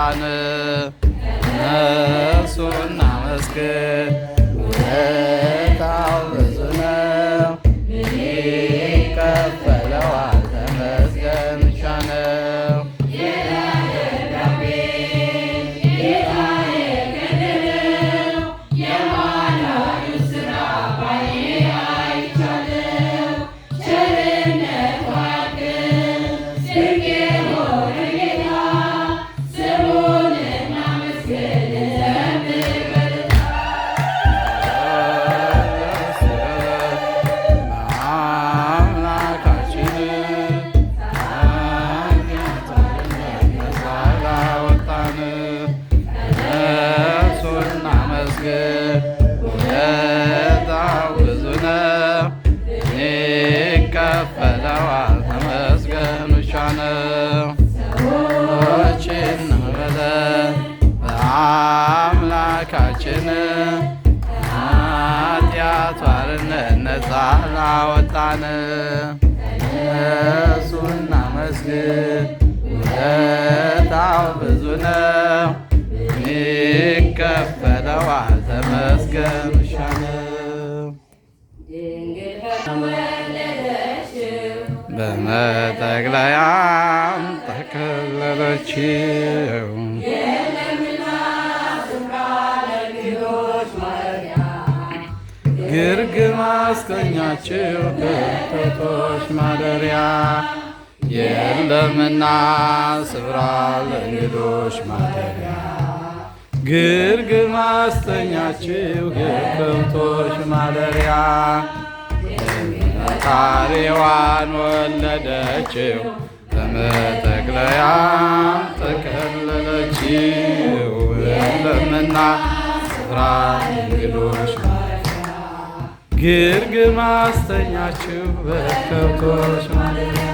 ወጣን እነሱን እናመስግን ውለታው ብዙ ነው ይከፈለዋል ተመስገን ብቻ ነው። ውለታው ብዙ ነው ይከፈለዋል ተመስገን ብቻ ነው። ሰዎችን በለን በአምላካችን ኃጢአት ባርነት ነፃ ላወጣን እሱን እናመስግን ውለታው ብዙ ነው ይከፈለዋል ተመስገን ብቻ ነው። በመጠቅለያም ጠቀለለችው ግርግም አስገኛችው ከከብቶች ማደሪያ የለምና ስፍራ ለእንግዶች ማደሪያ ግርግም አስተኛችው የከብቶች ማደሪያ ታሪዋን ወለደችው በመጠቅለያም ጠቀለለችው የለምና ስፍራ ለእንግዶች ማደሪያ ግርግም አስተኛችው በከብቶች ማደሪያ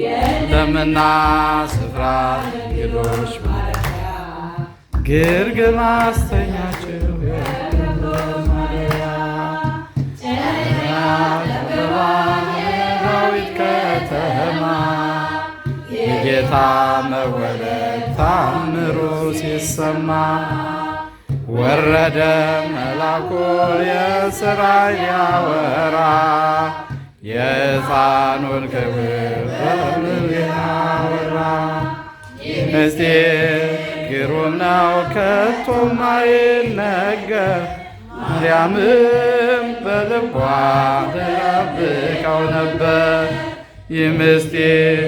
የለምና ስፍራ ለእንግዶች ማደሪያ ግርግም አስተኛችው የከብቶች ማደሪያ ዳዊት ከተማ የጌታ መወለድ ታምሩ ሲሰማ ወረደ መልአኩ የሥራይ ሊያወራ የሕፃኑን ክብር በምድር ያወራ ምስጢር ግሩም ነው ከቶም አይነገር ማርያምም በልቧ ተጠብቀው ነበር። ይህ ምስጢር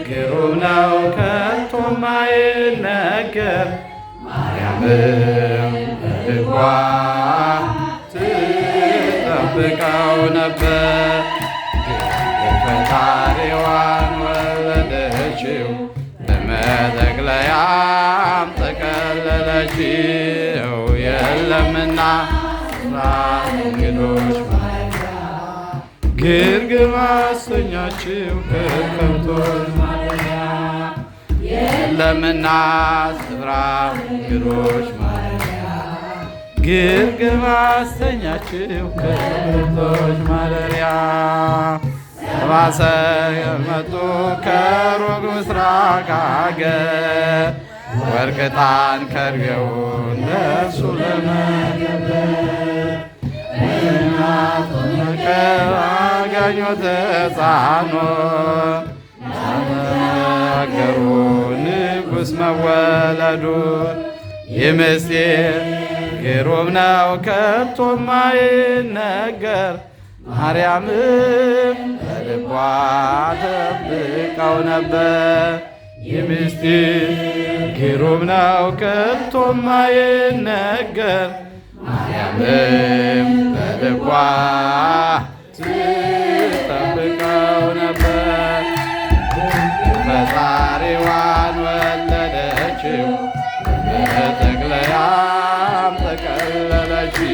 ግሩም ነው ከቶም አይነገር ማርያምም በልቧ ተጠብቀው ነበር። ፈጣሪዋን ወለደችው በመጠቅለያም ጠቀለለችው የለምና እንግዶች ማደሪያ ግርግም አሰኛችው ከከብቶች ማደሪያ የለምና ስፍራ እንግዶች ማደሪያ ግርግም አሰኛችው ከከብቶች ማደሪያ ሰብአ ሰገል መጡ ከሩቅ ምስራቅ አገር ወርቅ ዕጣን ከርቤውን ለእርሱ ለመገበር አገኙት ሕፃኑን ተናገሩ ንጉሥ መወለዱን። ይህ ምስጢር ግሩም ነው ከቶም አይነገር ማርያምም በልቧ ተጠብቀው ነበር። ይህ ምስጢር ግሩም ነው ከቶም አይነገር ማርያምም በልቧ ትጠብቀው ነበር። ፈጣሪዋን ወለደችው በመጠቅለያም ጠቀለለችው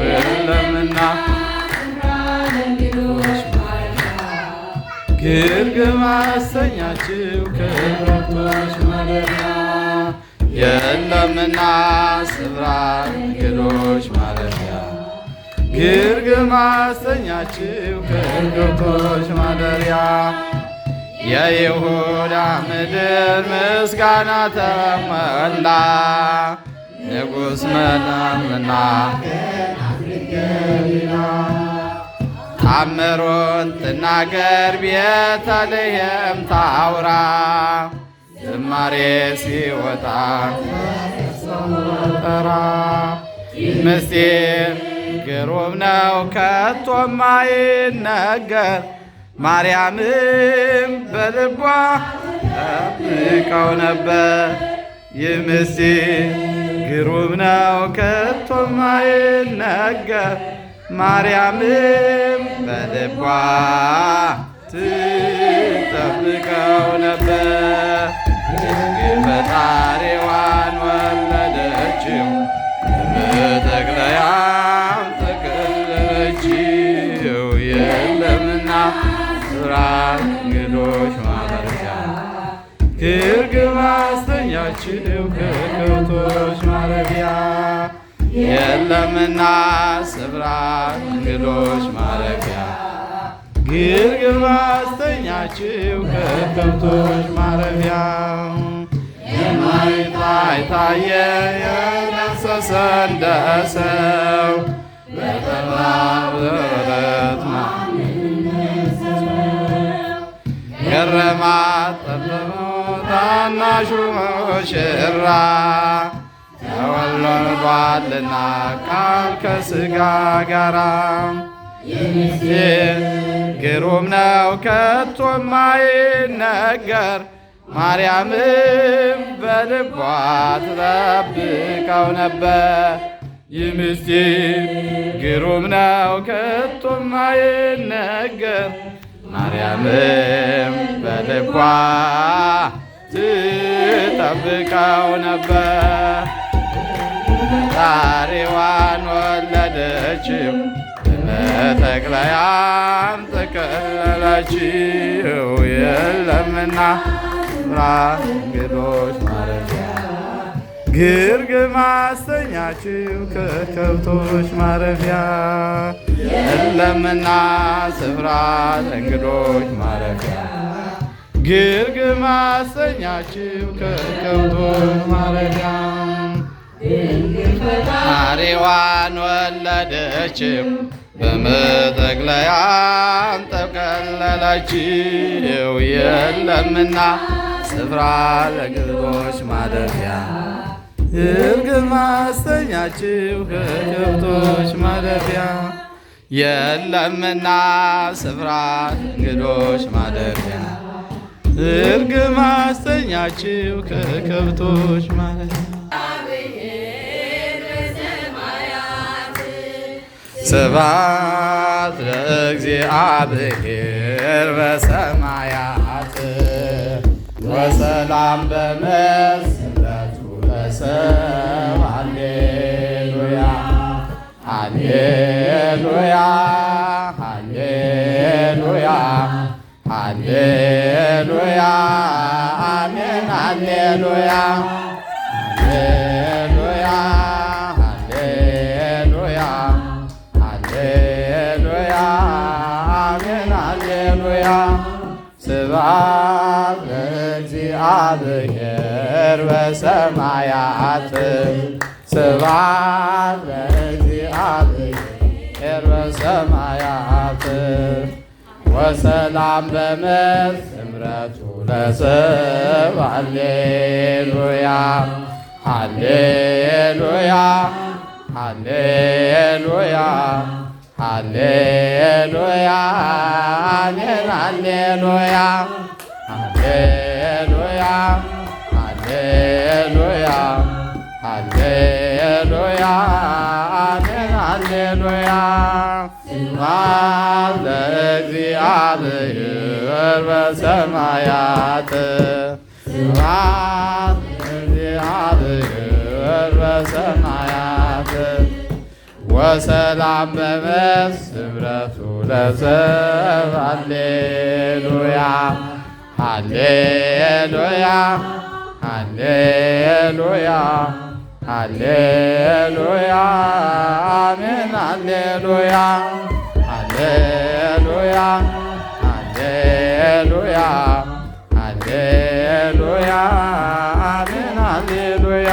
የለምና ግርግም አሰኛችው ከከብቶች ማደሪያ የለምና ስፍራ እንግዶች ማረፊያ ግርግም አሰኛችው ከከብቶች ማደሪያ የይሁዳ ምድር ምስጋና ተሞላ። ንጉሥ መጣና ታምሩን ትናገር ቤተልሔም ታውራ። ዝማሬ ሲወጣ ጠራ ምስጢር ግሩም ነው ከቶ ማይነገር። ማርያምም በልቧ ጠብቀው ነበር። ይህ ምስጢር ግሩም ነው ከቶ ማይነገር። ማርያምም በልቧ ትጠብቀው ነበር። ፈጣሪዋን ወለደችው በጠቅለያም ጠቀለለችው። የለምና ስራት እንግዶች ማረፊያ ግርግም አስተኛችው ከከብቶች ማረፊያ። የለምና ስፍራ እንግዶች ማረፊያ ግርግም አስተኛችው ከከብቶች ማረፊያ። የማይታይ ታየ የነሰሰ እንደ ሰው በጠባብ በረት ገረማት ጠበበው ታናሹ ሙሽራ። ተወልዷልና ቃል ከሥጋ ጋራ። ግሩም ነው ከቶ ማይነገር። ማርያምም በልቧ ትጠብቀው ነበር። ይህ ምስጢር ግሩም ነው ከቶ ማይነገር። ማርያምም በልቧ ትጠብቀው ነበር። ፈጣሪዋን ወለደችው በጠቅለያም ጠቀለለችው። የለምና ስፍራ እንግዶች ማረፊያ ግርግም አስተኛችው ከከብቶች ማረፊያ። የለምና ስፍራ ለእንግዶች ማረፊያ ግርግም አስተኛችው ከከብቶች ማረፊያ። ፈጣሪዋን ወለደችው በመጠቅለያም ጠቀለለችው። የለምና ስፍራ ለእንግዶች ማረፊያ ግርግም አስተኛችው ከከብቶች ማረፊያ። የለምና ስፍራ ለእንግዶች ማረፊያ ግርግም አስተኛችው ከከብቶች ማረፊያ። ስብሐት ለእግዚአብሔር በሰማያት ወሰላም በመስለቱ ለሰብእ። ሃሌሉያ ሃሌሉያ ሃሌሉያ ሃሌሉያ አሜን ሃሌሉያ ሃሌሉያ ሃሌሉያ ሃሌሉያ አሜን ሃሌሉያ። ስብሐት ለእግዚአብሔር በሰማያት ስብሐት ለእግዚአብሔር በሰማያት ወሰላም በምድር ስምረቱ ለሰብእ። ሃሌሉያ ሃሌሉያ ሃሌሉያ ሃሌሉያ አሜን ሃሌሉያ ሃሌሉያ ሃሌሉያ ሃሌሉያ አሜን ሃሌሉያ። ስብሐት ለእግዚአብሔር በሰማያት ስብሐት ለእግዚአብሔር በሰማያት ወሰላም በምድር ስምረቱ ለሰብእ። ሃሌሉያ ሃሌሉያ ሃሌሉያ ሃሌሉያ አሜን ሃሌሉያ ሃሌሉያ ሃሌሉያ አሜን ሃሌሉያ